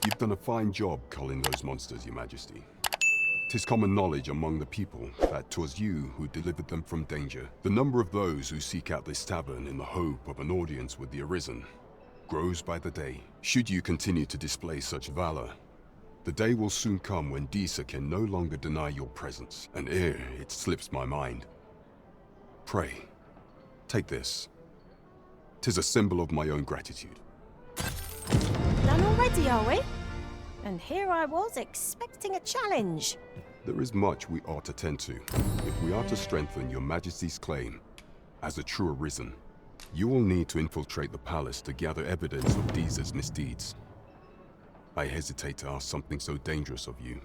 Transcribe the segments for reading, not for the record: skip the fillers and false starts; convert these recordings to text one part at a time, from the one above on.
You've done a fine job culling those monsters, Your Majesty. 'Tis common knowledge among the people that 'twas you who delivered them from danger. The number of those who seek out this tavern in the hope of an audience with the Arisen grows by the day. Should you continue to display such valor, the day will soon come when Disa can no longer deny your presence, and ere it slips my mind. Pray, take this. 'Tis a symbol of my own gratitude. Done already, are we? And here I was expecting a challenge. There is much we ought to tend to, if we are to strengthen Your Majesty's claim as a true Arisen. You will need to infiltrate the palace to gather evidence of Disa's misdeeds. I hesitate to ask something so dangerous of you,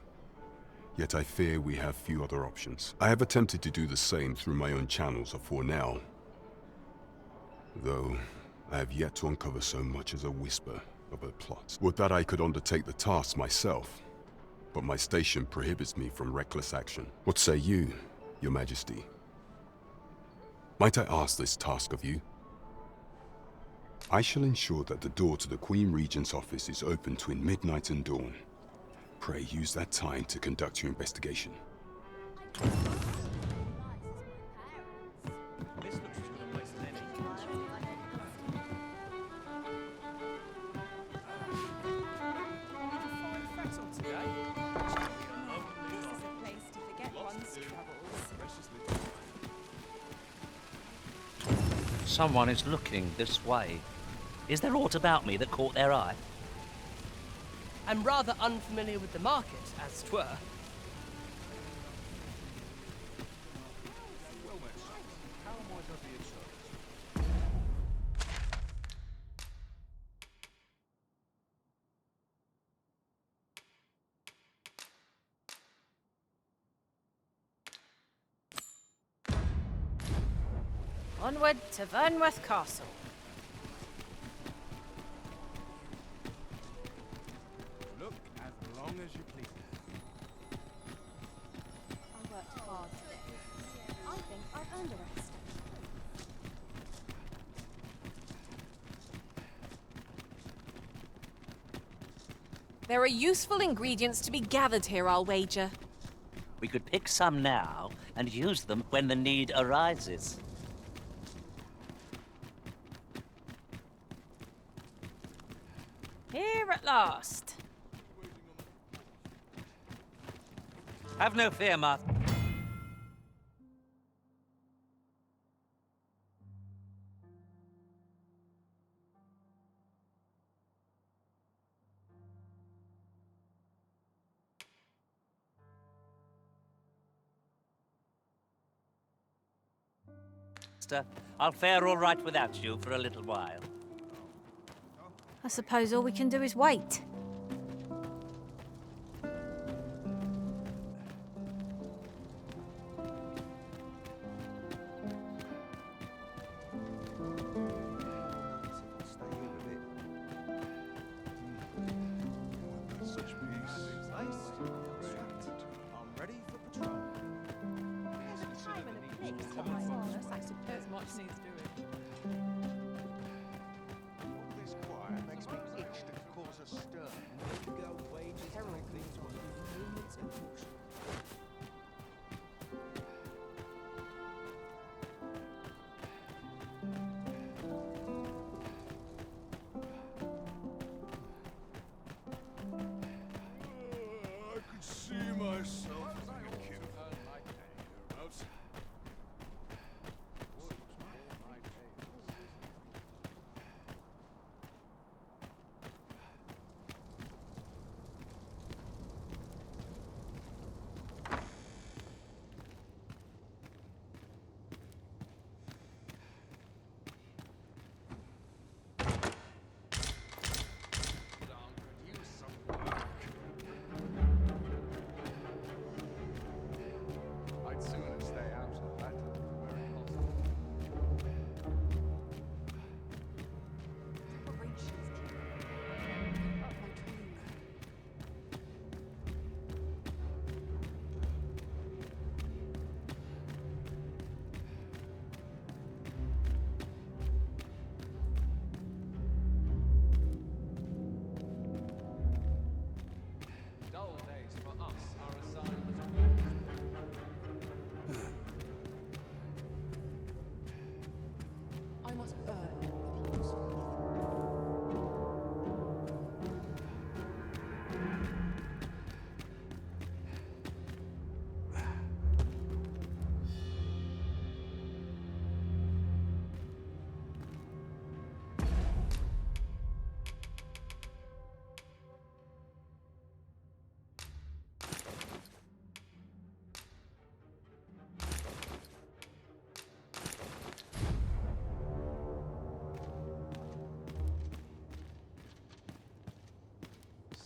yet I fear we have few other options. I have attempted to do the same through my own channels afore now, though I have yet to uncover so much as a whisper of her plots. Would that I could undertake the task myself, but my station prohibits me from reckless action. What say you, Your Majesty? Might I ask this task of you? I shall ensure that the door to the Queen Regent's office is open between midnight and dawn. Pray use that time to conduct your investigation. Someone is looking this way. Is there aught about me that caught their eye? I'm rather unfamiliar with the market, as 'twere. Onward to Vernworth Castle. Look as long as you please. I worked hard. I think I've earned a rest. There are useful ingredients to be gathered here, I'll wager. We could pick some now and use them when the need arises. Here at last. Have no fear, Master. I'll fare all right without you for a little while. I suppose all we can do is wait. Makes me itch to cause a stir.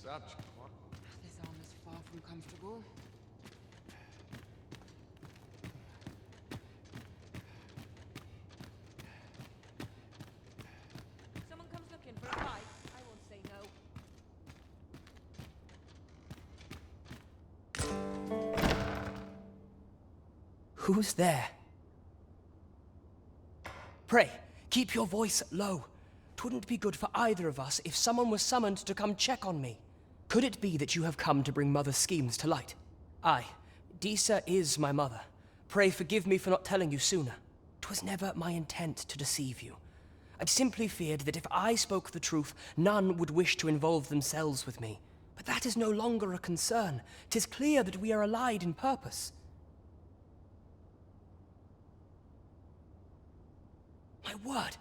This arm is far from comfortable. Someone comes looking for a fight, I won't say no. Who's there? Pray, keep your voice low. 'Twouldn't be good for either of us if someone was summoned to come check on me. Could it be that you have come to bring Mother's schemes to light? Aye, Disa is my mother. Pray forgive me for not telling you sooner. 'Twas never my intent to deceive you. I'd simply feared that if I spoke the truth, none would wish to involve themselves with me. But that is no longer a concern. 'Tis clear that we are allied in purpose. My word,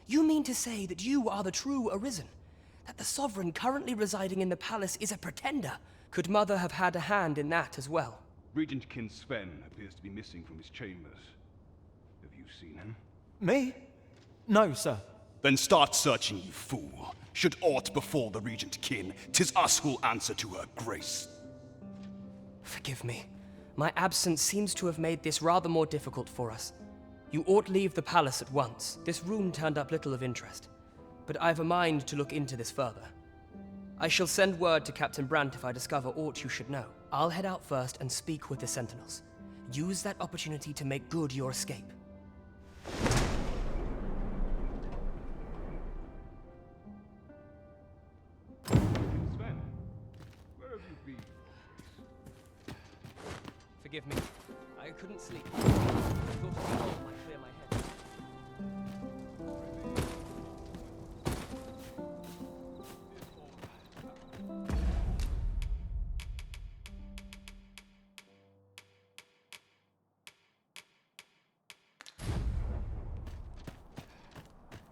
you mean to say that you are the true Arisen? That the Sovereign currently residing in the palace is a pretender? Could Mother have had a hand in that as well? Regent King Sven appears to be missing from his chambers. Have you seen him? Me? No, sir. Then start searching, you fool. Should aught befall the Regent Kin, 'tis us who'll answer to her grace. Forgive me. My absence seems to have made this rather more difficult for us. You ought leave the palace at once. This room turned up little of interest. But I've a mind to look into this further. I shall send word to Captain Brandt if I discover aught you should know. I'll head out first and speak with the Sentinels. Use that opportunity to make good your escape. Sven, where have you been? Forgive me. I couldn't sleep. I thought a cold might clear my head.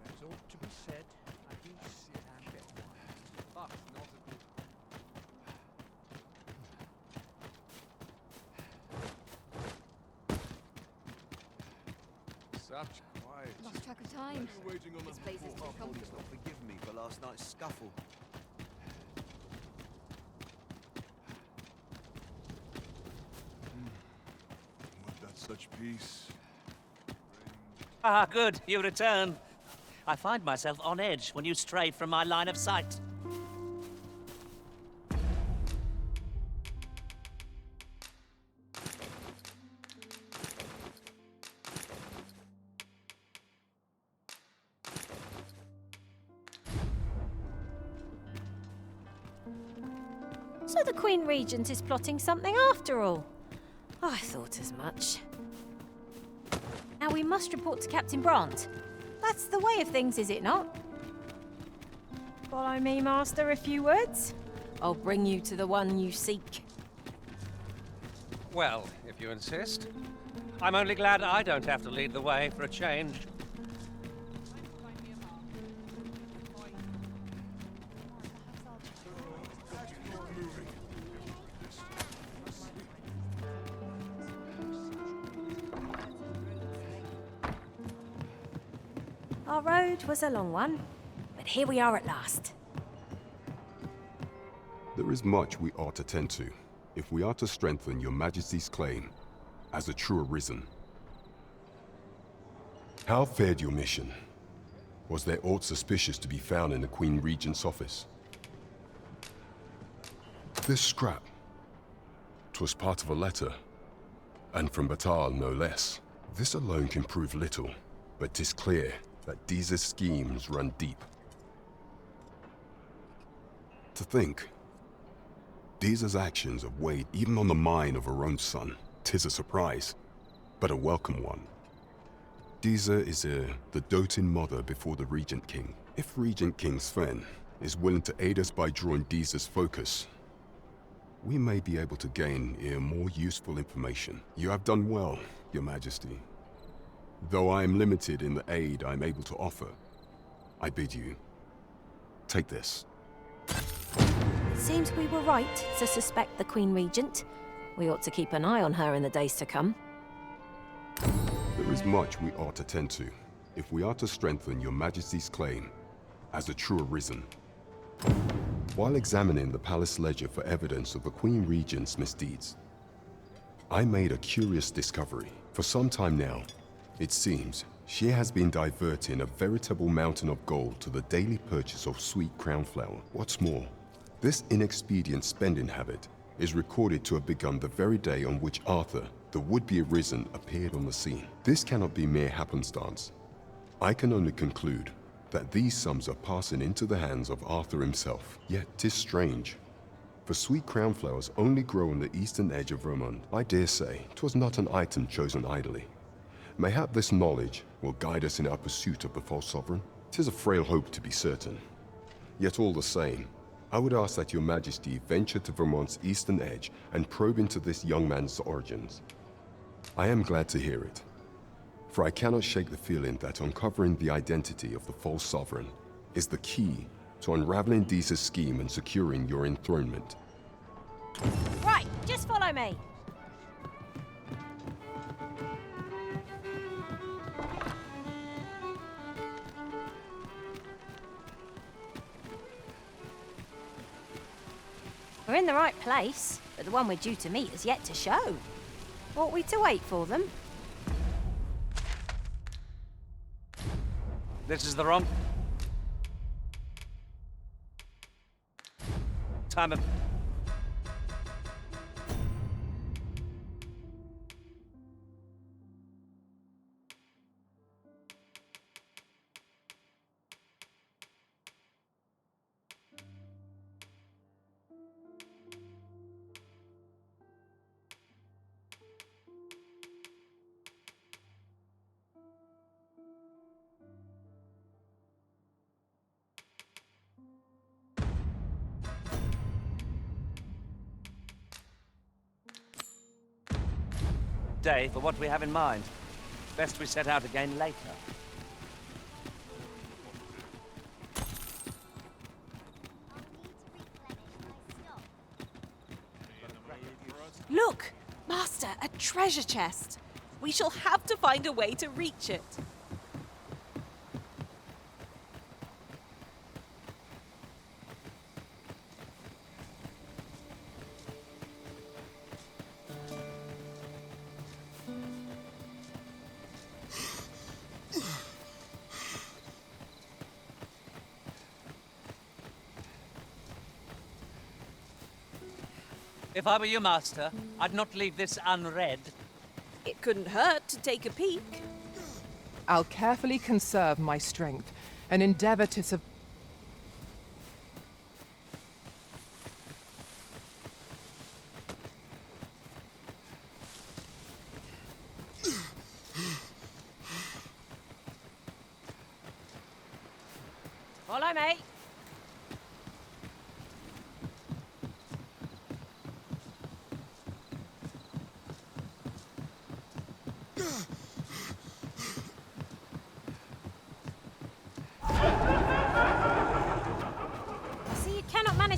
There's ought to be said, I do sit and get one. But not a good Such quiet. Lost track of time. Waiting on This place is too comfortable. Forgive me for last night's scuffle. Would that such peace? Ah, good, you return. I find myself on edge when you stray from my line of sight. So the Queen Regent is plotting something after all. I thought as much. Now we must report to Captain Brandt. That's the way of things, is it not? Follow me, Master, a few words. I'll bring you to the one you seek. Well, if you insist. I'm only glad I don't have to lead the way for a change. Our road was a long one, but here we are at last. There is much we ought to tend to, if we are to strengthen your Majesty's claim as a true Arisen. How fared your mission? Was there aught suspicious to be found in the Queen Regent's office? This scrap. 'Twas part of a letter, and from Batal no less. This alone can prove little, but 'tis clear that Disa's schemes run deep. To think, Disa's actions have weighed even on the mind of her own son. 'Tis a surprise, but a welcome one. Disa is the doting mother before the Regent King. If Regent King Sven is willing to aid us by drawing Disa's focus, we may be able to gain more useful information. You have done well, Your Majesty. Though I am limited in the aid I'm able to offer, I bid you, take this. It seems we were right to suspect the Queen Regent. We ought to keep an eye on her in the days to come. There is much we ought to tend to, if we are to strengthen your Majesty's claim as a true Arisen. While examining the palace ledger for evidence of the Queen Regent's misdeeds, I made a curious discovery. For some time now, it seems she has been diverting a veritable mountain of gold to the daily purchase of sweet crown flower. What's more, this inexpedient spending habit is recorded to have begun the very day on which Arthur, the would-be arisen, appeared on the scene. This cannot be mere happenstance. I can only conclude that these sums are passing into the hands of Arthur himself. Yet 'tis strange, for sweet crown flowers only grow on the eastern edge of Vermont. I dare say 'twas not an item chosen idly. Mayhap this knowledge will guide us in our pursuit of the false sovereign. 'Tis a frail hope, to be certain. Yet all the same, I would ask that your majesty venture to Vermont's eastern edge and probe into this young man's origins. I am glad to hear it, for I cannot shake the feeling that uncovering the identity of the false sovereign is the key to unraveling Disa's scheme and securing your enthronement. Right, just follow me. We're in the right place, but the one we're due to meet is yet to show. Ought we to wait for them? This is the wrong time of... day for what we have in mind. Best we set out again later. Look! Master, a treasure chest. We shall have to find a way to reach it. If I were you, Master, I'd not leave this unread. It couldn't hurt to take a peek. I'll carefully conserve my strength and endeavor to Follow me.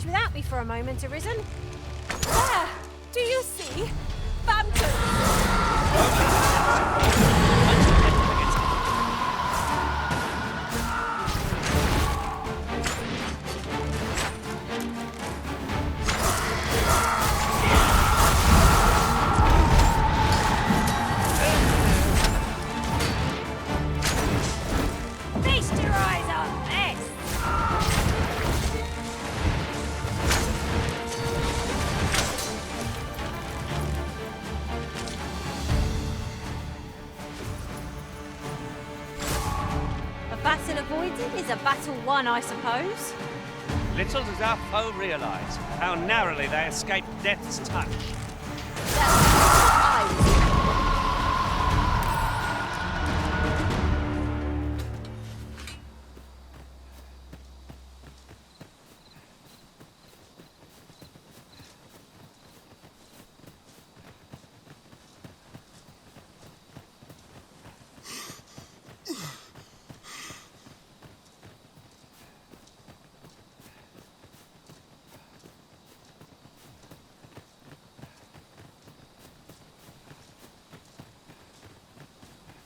Without me for a moment, Arisen. There! Do you see? Phantoms! Feast your eyes on this! Battle avoided is a battle won, I suppose. Little does our foe realize how narrowly they escaped death's touch.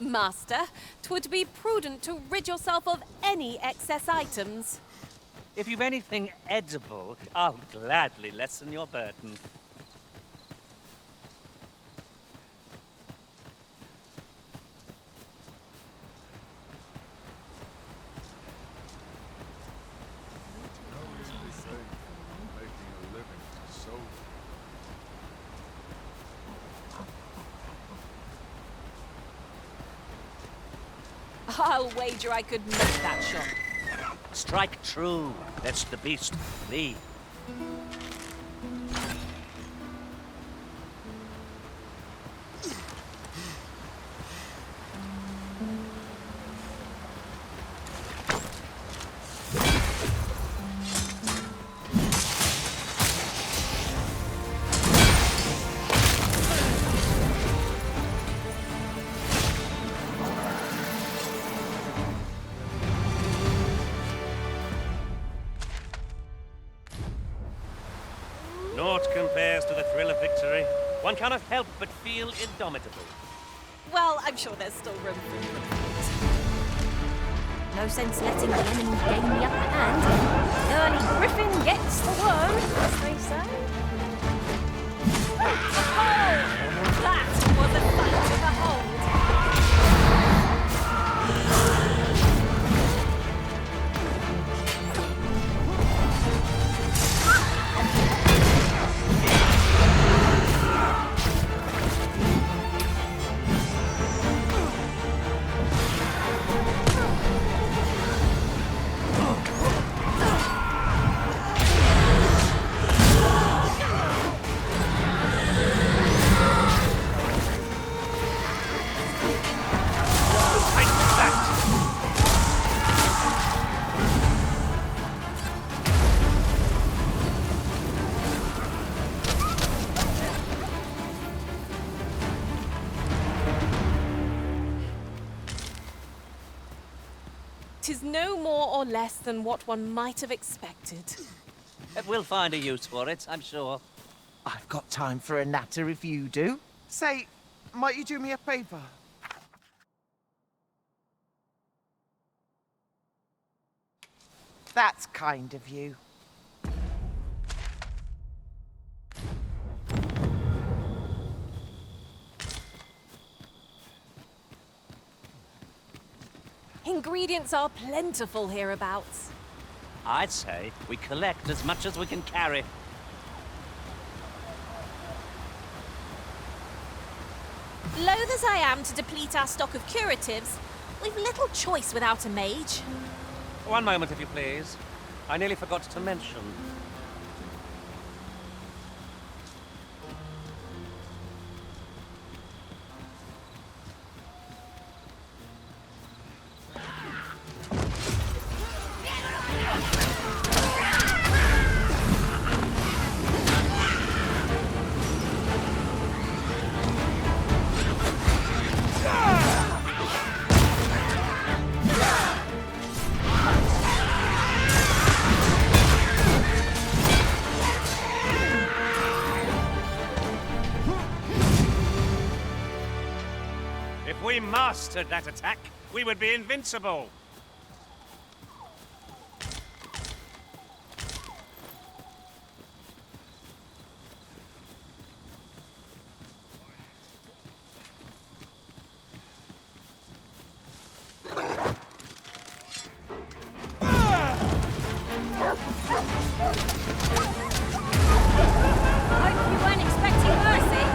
Master, 'twould be prudent to rid yourself of any excess items. If you've anything edible, I'll gladly lessen your burden. I'll wager I could make that shot. Strike true, lest the beast flee. Naught compares to the thrill of victory. One cannot help but feel indomitable. Well, I'm sure there's still room for improvement. No sense letting the enemy gain the upper hand. Early Griffin gets the worm, as they say. Oh, that was a fight to behold. Tis no more or less than what one might have expected. We'll find a use for it, I'm sure. I've got time for a natter if you do. Say, might you do me a favour? That's kind of you. Ingredients are plentiful hereabouts. I'd say we collect as much as we can carry. Loath as I am to deplete our stock of curatives, we've little choice without a mage. One moment, if you please. I nearly forgot to mention. If we mastered that attack, we would be invincible. Hope you weren't expecting mercy.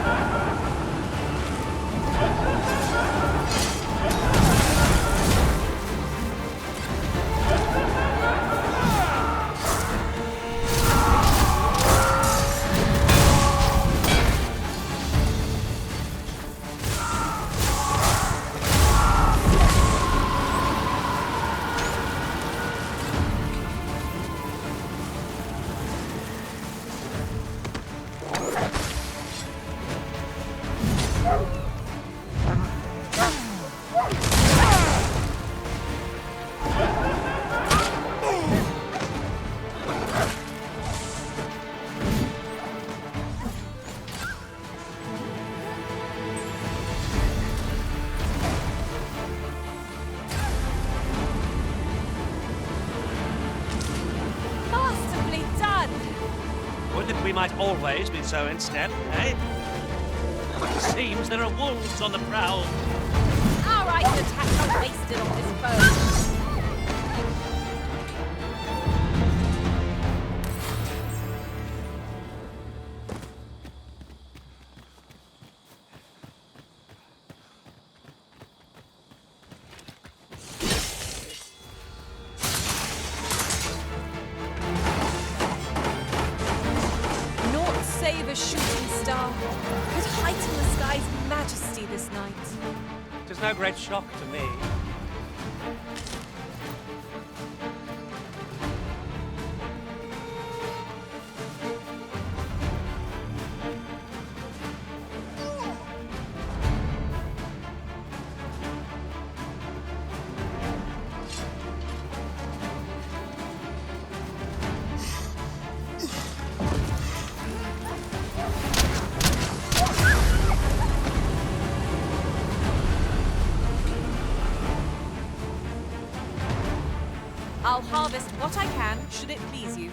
Would that we might always be so in step, eh? But it seems there are wolves on the prowl. Our ice attacks are wasted on this foe. Save a shooting star could heighten the sky's majesty this night. It is no great shock to me. I'll harvest what I can, should it please you.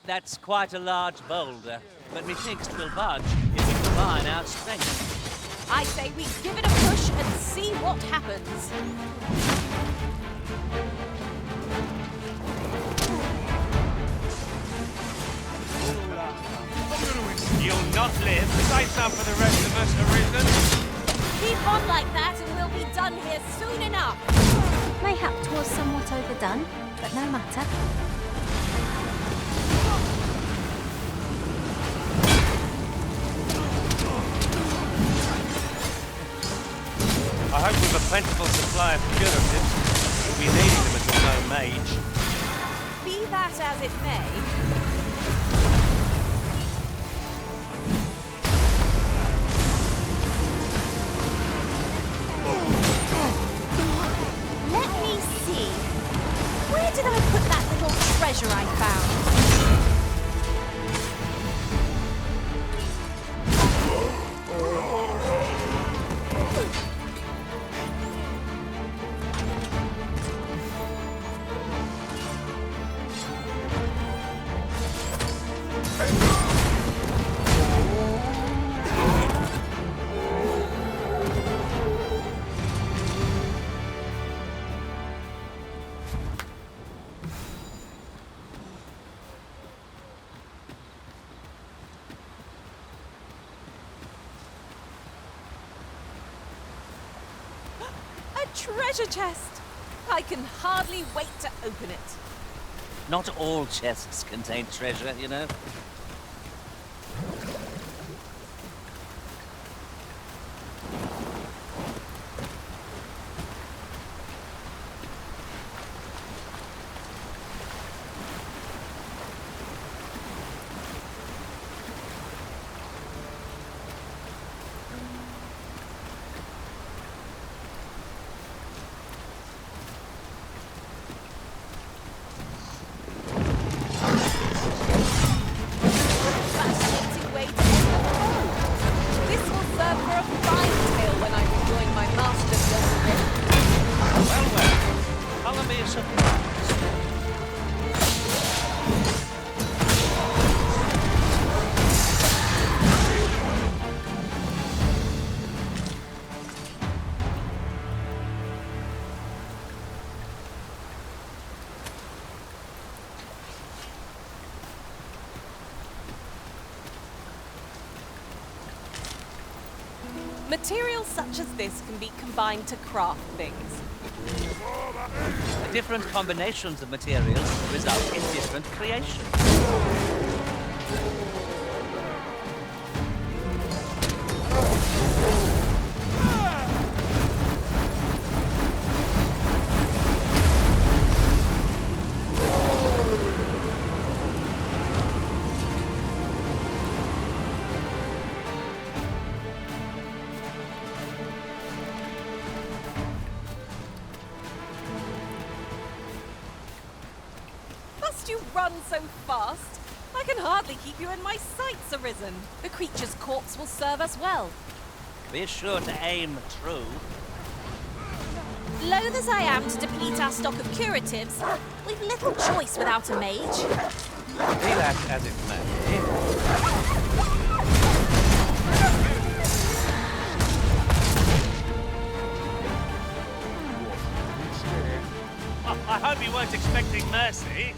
That's quite a large boulder, but methinks 'twill budge if we combine our strength. I say we give it a push and see what happens. You'll not live. Save some for the rest of us, Arisen. Keep on like that and we'll be done here soon enough. Mayhap 'twas somewhat overdone, but no matter. I hope we've a plentiful supply of curatives. We'll be needing them until no mage. Be that as it may, let me see. Where did I put that little treasure I found? Treasure chest! I can hardly wait to open it. Not all chests contain treasure, you know. Materials such as this can be combined to craft things. Different combinations of materials result in different creations. You run so fast. I can hardly keep you in my sights, Arisen. The creature's corpse will serve us well. Be sure to aim true. Loath as I am to deplete our stock of curatives, We've little choice without a mage. Be that as it may. I hope you weren't expecting mercy.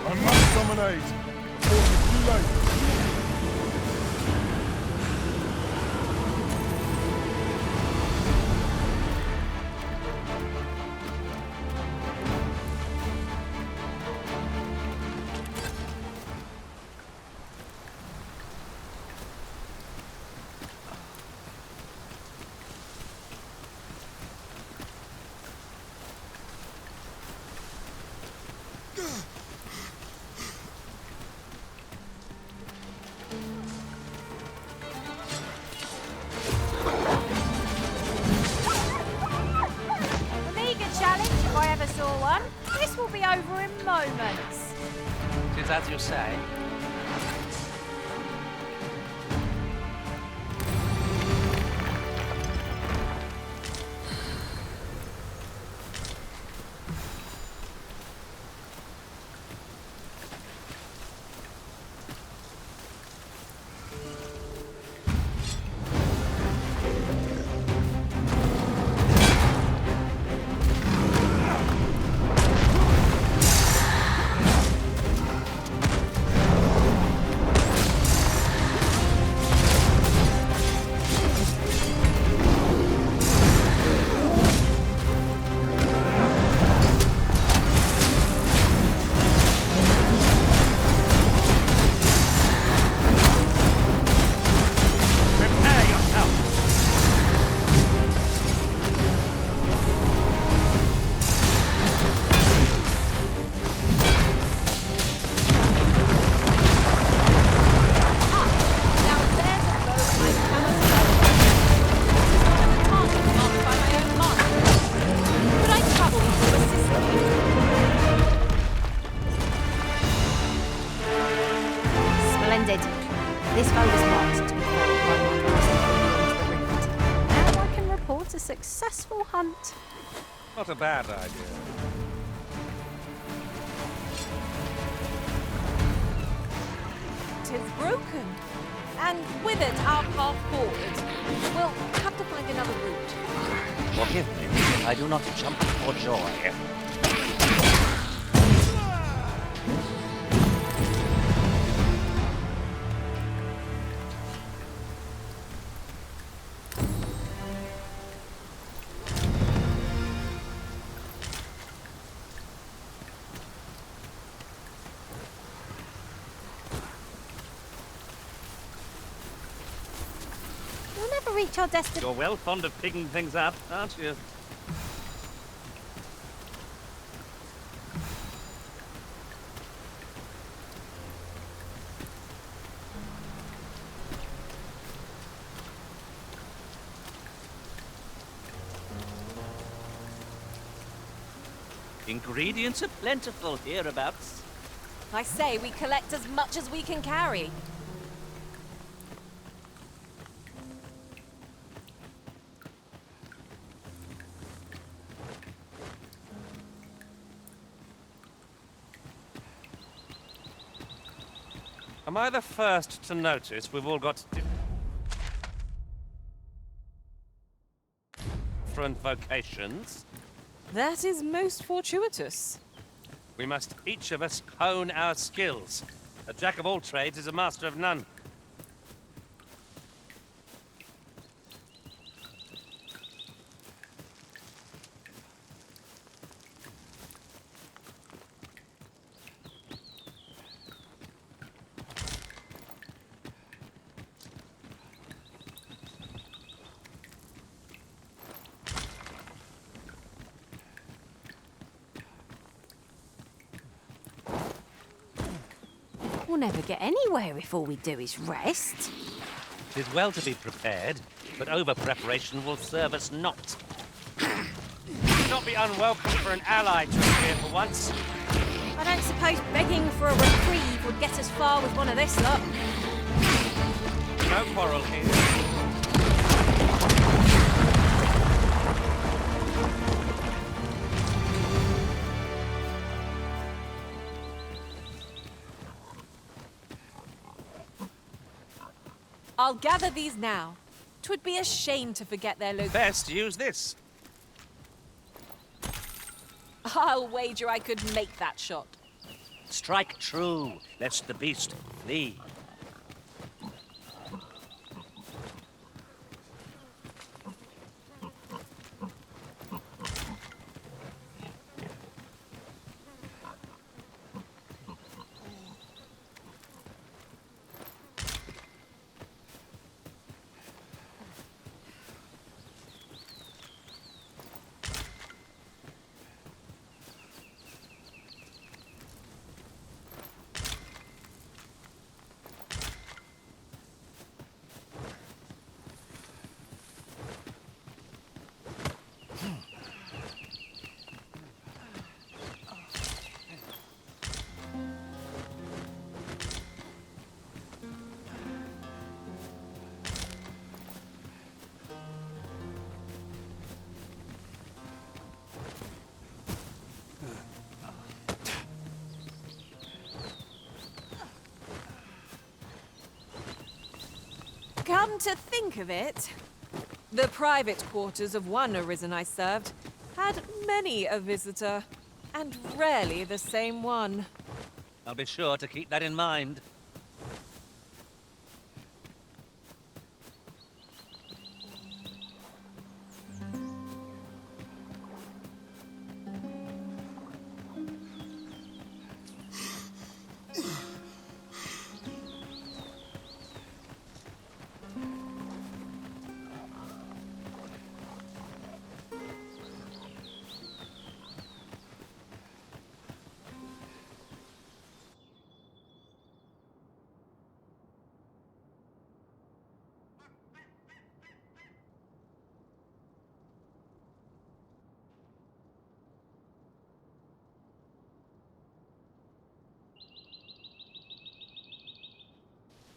I must dominate before it's too late. Saw one. This will be over in moments. Tis as you say. This bow was marked to be carried by one person into the rift. Now I can report a successful hunt. Not a bad idea. Tis broken. And with it, our path forward. We'll have to find another route. Forgive me if I do not jump for joy. We'll never reach our destination. You're well fond of picking things up, aren't you? Ingredients are plentiful hereabouts. I say we collect as much as we can carry. Am I the first to notice we've all got different vocations? That is most fortuitous. We must each of us hone our skills. A jack of all trades is a master of none. We'll never get anywhere if all we do is rest. Tis well to be prepared. but over-preparation will serve us not. Not be unwelcome for an ally to appear for once. I don't suppose begging for a reprieve would get us far with one of this lot. No quarrel here. I'll gather these now. 'Twould be a shame to forget their location. Best use this. I'll wager I could make that shot. Strike true, lest the beast flee. Come to think of it, the private quarters of one Arisen I served had many a visitor, and rarely the same one. I'll be sure to keep that in mind.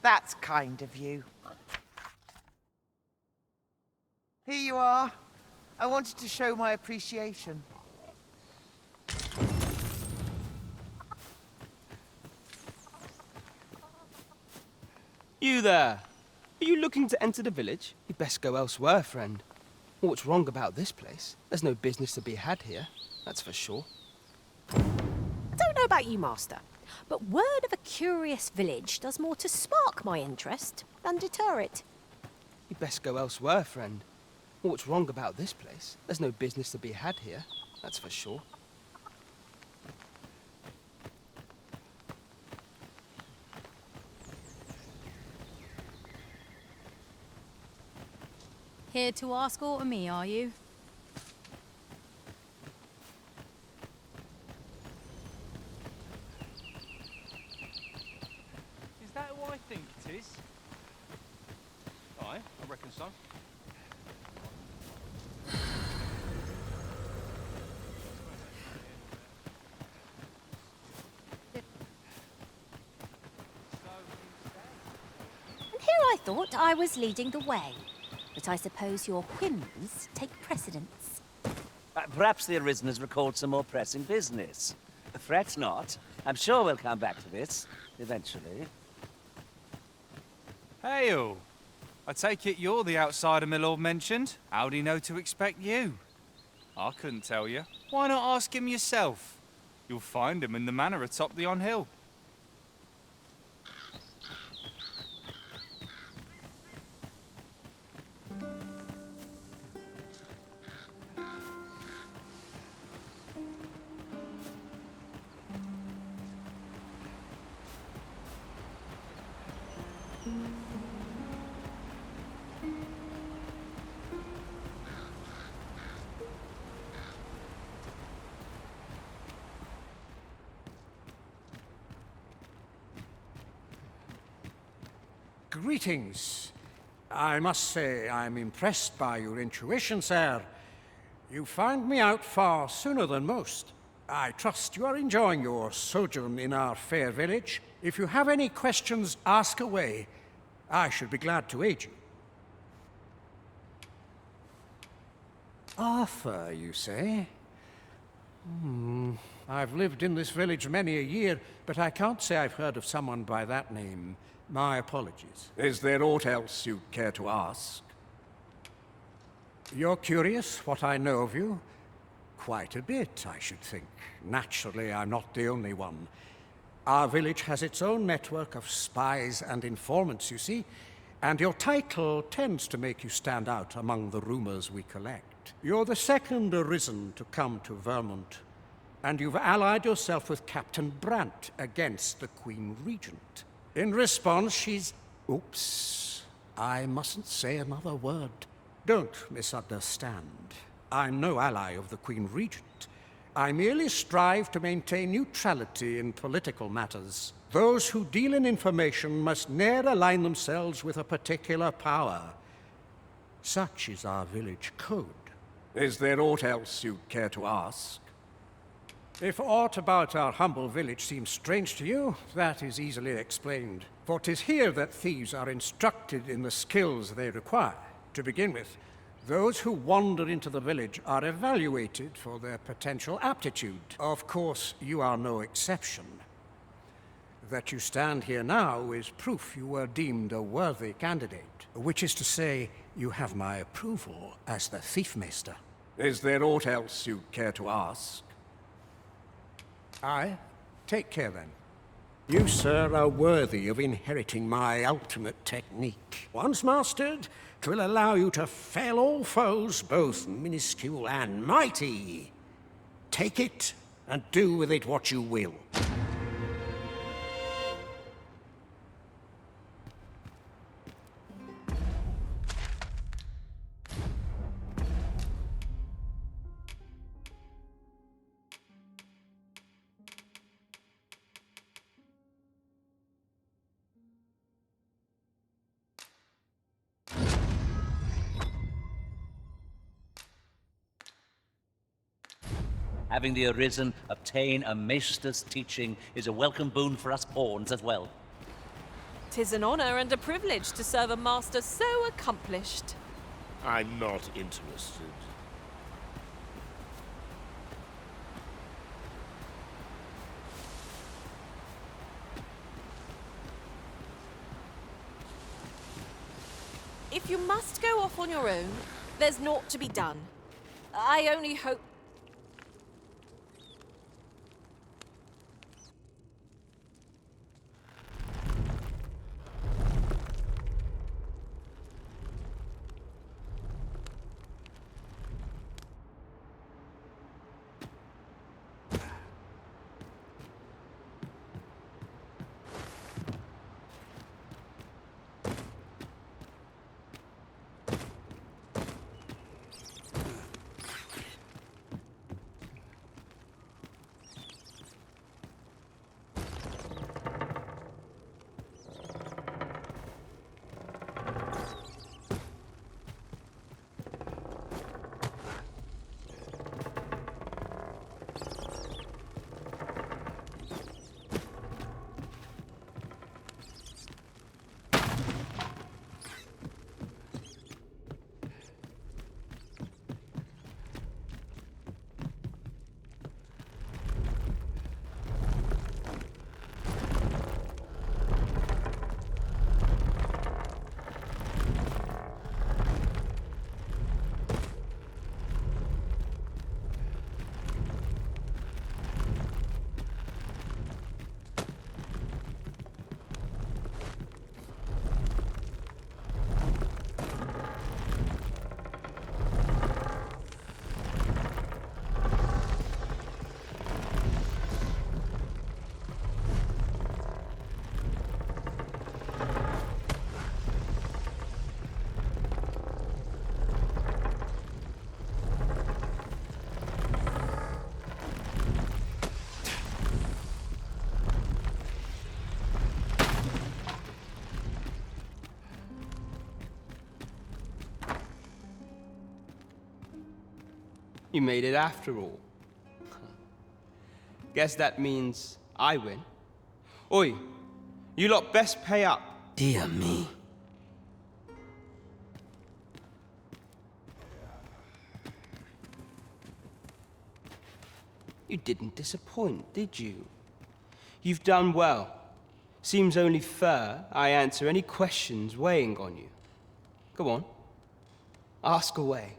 That's kind of you. Here you are. I wanted to show my appreciation. You there! Are you looking to enter the village? You'd best go elsewhere, friend. What's wrong about this place? There's no business to be had here, that's for sure. I don't know about you, Master, but word of a curious village does more to spark my interest than deter it. You'd best go elsewhere, friend. What's wrong about this place? There's no business to be had here, that's for sure. Here to ask aught of me, are you? Is that who I think it is? Aye, I reckon so. And here I thought I was leading the way. But I suppose your whims take precedence. Perhaps the Arisen has recalled some more pressing business. Fret not. I'm sure we'll come back to this, eventually. Hail! I take it you're the outsider my lord mentioned. How'd he know to expect you? I couldn't tell you. Why not ask him yourself? You'll find him in the manor atop the on-hill. Greetings. I must say I'm impressed by your intuition, sir. You found me out far sooner than most. I trust you are enjoying your sojourn in our fair village. If you have any questions, ask away. I should be glad to aid you. Arthur, you say? I've lived in this village many a year, but I can't say I've heard of someone by that name. My apologies. Is there aught else you'd care to ask? You're curious what I know of you? Quite a bit, I should think. Naturally, I'm not the only one. Our village has its own network of spies and informants, you see, and your title tends to make you stand out among the rumors we collect. You're the second Arisen to come to Vermont, and you've allied yourself with Captain Brant against the Queen Regent. In response, she's... Oops. I mustn't say another word. Don't misunderstand. I'm no ally of the Queen Regent. I merely strive to maintain neutrality in political matters. Those who deal in information must ne'er align themselves with a particular power. Such is our village code. Is there aught else you'd care to ask? If aught about our humble village seems strange to you, that is easily explained. For 'tis here that thieves are instructed in the skills they require. To begin with, those who wander into the village are evaluated for their potential aptitude. Of course, you are no exception. That you stand here now is proof you were deemed a worthy candidate, which is to say, you have my approval as the Thiefmeister. Is there aught else you'd care to ask? Aye. Take care, then. You, sir, are worthy of inheriting my ultimate technique. Once mastered, 'twill allow you to fell all foes, both minuscule and mighty. Take it, and do with it what you will. Having the Arisen obtain a maester's teaching is a welcome boon for us pawns as well. 'Tis an honor and a privilege to serve a master so accomplished. I'm not interested. If you must go off on your own, there's naught to be done. I only hope... You made it after all. Guess that means I win. Oi, you lot best pay up. Dear me. You didn't disappoint, did you? You've done well. Seems only fair I answer any questions weighing on you. Go on. Ask away.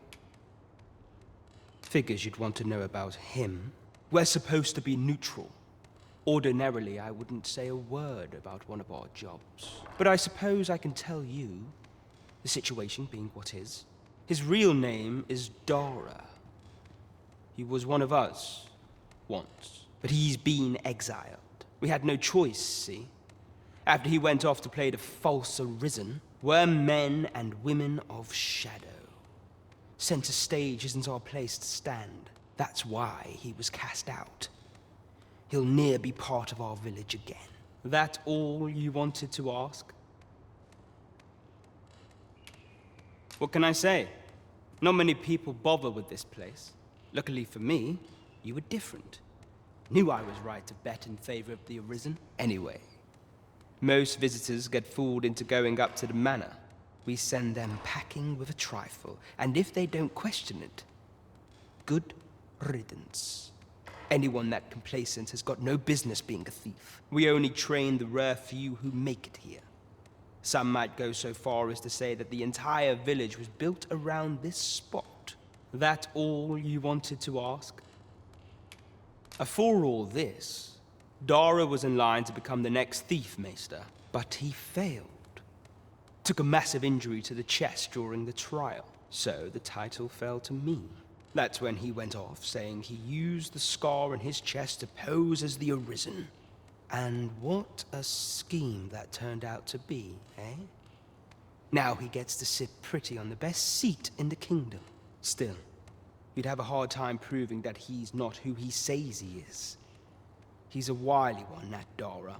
Figures you'd want to know about him. We're supposed to be neutral. Ordinarily, I wouldn't say a word about one of our jobs. But I suppose I can tell you, the situation being what is. His real name is Dara. He was one of us, once. But he's been exiled. We had no choice, see? After he went off to play the false arisen, we're men and women of shadow. Center stage isn't our place to stand. That's why he was cast out. He'll ne'er be part of our village again. That all you wanted to ask? What can I say? Not many people bother with this place. Luckily for me, you were different. Knew I was right to bet in favor of the Arisen. Anyway, most visitors get fooled into going up to the manor. We send them packing with a trifle, and if they don't question it, good riddance. Anyone that complacent has got no business being a thief. We only train the rare few who make it here. Some might go so far as to say that the entire village was built around this spot. That all you wanted to ask? For all this, Dara was in line to become the next thief maester, but he failed. Took a massive injury to the chest during the trial, so the title fell to me. That's when he went off, saying he used the scar on his chest to pose as the Arisen. And what a scheme that turned out to be, eh? Now he gets to sit pretty on the best seat in the kingdom. Still, you'd have a hard time proving that he's not who he says he is. He's a wily one, that Dara.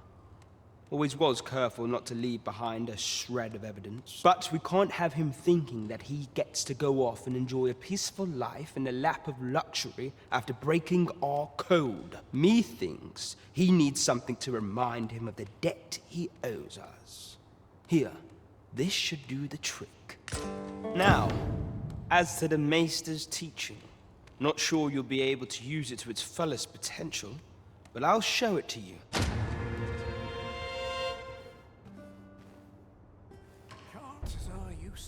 Always was careful not to leave behind a shred of evidence. But we can't have him thinking that he gets to go off and enjoy a peaceful life in a lap of luxury after breaking our code. Methinks he needs something to remind him of the debt he owes us. Here, this should do the trick. Now, as to the Maester's teaching, not sure you'll be able to use it to its fullest potential, but I'll show it to you.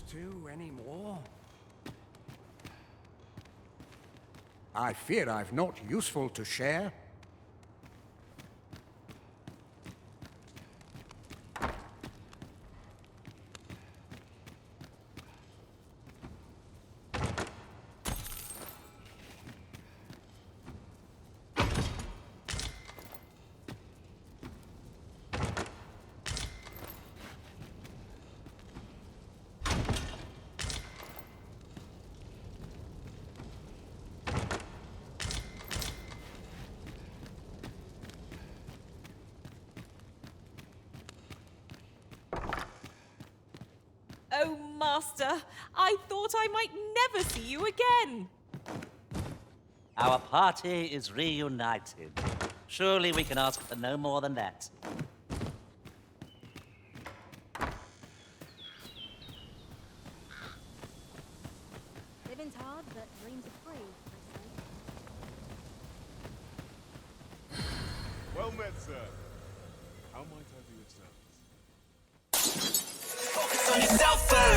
To anymore. I fear I've not useful to share. Oh, Master, I thought I might never see you again. Our party is reunited. Surely we can ask for no more than that. Living's hard, but dreams are free. Well met, sir. How might I be of service? Focus on yourself first.